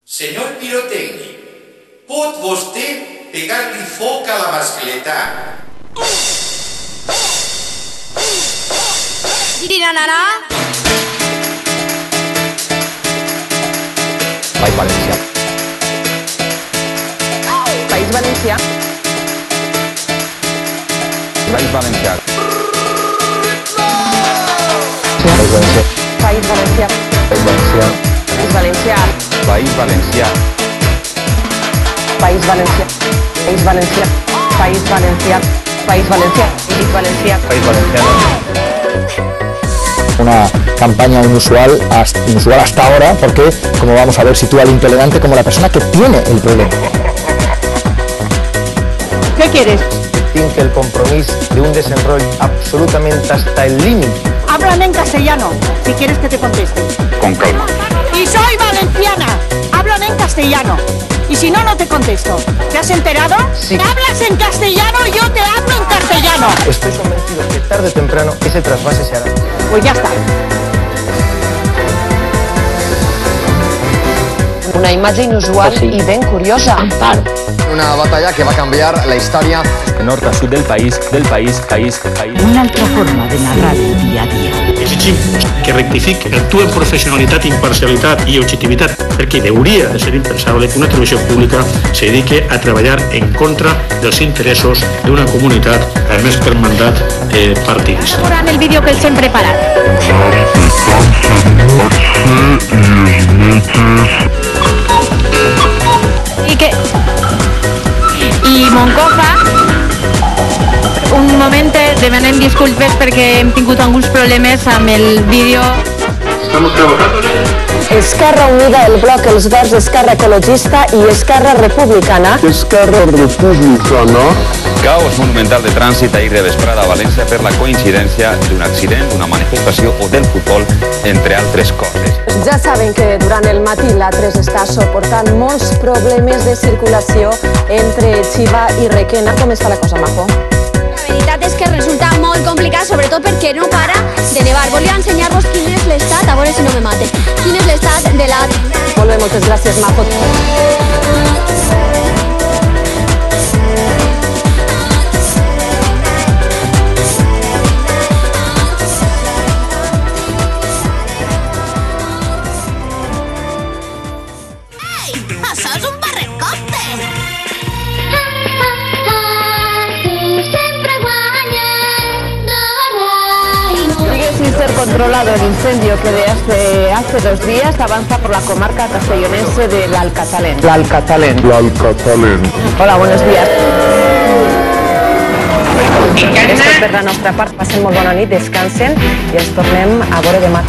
Senyor pirotècnic, pot vostè pegar-li foc a la mascleta? Tiranarà. País Valencià. País Valencià. País Valencià. País Valencià. País Valencià. País Valencià. País Valencià. País Valencià. País Valencià. País Valencià. País Valencià. País Valencià. País Valencià. Una campaña inusual hasta ahora, porque, como vamos a ver, sitúa al intolerante como la persona que tiene el problema. ¿Qué quieres? Tinc el compromís de un desenroll absolutamente hasta el límite. Háblame en castellano, si quieres que te conteste. Con calma. Y soy valenciana. Háblame en castellano. Y si no, no te contesto. ¿Te has enterado? Sí. ¿Me hablas en castellano? Yo te hablo en castellano. Estoy convencido que tarde o temprano ese trasvase se hará. Pues ya está. Una imatge inusual i ben curiosa. Una batalla que va a cambiar la historia. De nord a sud del país. Una altra forma de narrar el dia a dia. Exigim que rectifiqui, actuï amb professionalitat, imparcialitat i objectivitat, perquè hauria de ser impensable que una televisió pública se dedique a treballar en contra dels interessos d'una comunitat, a més per mandat partidista. Veurem el vídeo que els hem preparat. I Moncofa, un moment, demanem disculpes perquè hem tingut alguns problemes amb el vídeo. Estamos trabajando. Esquerra Unida, el Bloc, els Verds, Esquerra Ecologista i Esquerra Republicana. Caos monumental de trànsit ahir de vesprada a València per la coincidència d'un accident, d'una manifestació o del futbol, entre altres coses. Ja saben que durant el matí l'A3 està suportant molts problemes de circulació entre Xiva i Requena. Com està la cosa, Majo? La veritat és que resulta molt complicat, sobretot perquè no para de nevar. Volia ensenyar-vos quin és l'estat, a veure si no me mate. Quin és l'estat de la... Molt bé, moltes gràcies, Majo. Això és un barracopte! Sigue sin ser controlado el incendio que desde hace 2 días avanza por la comarca castellonense del Alcatalén. Hola, buenos días. Esto és per la nostra part. Passen molt bona nit, descansen i ens tornem a veure demà.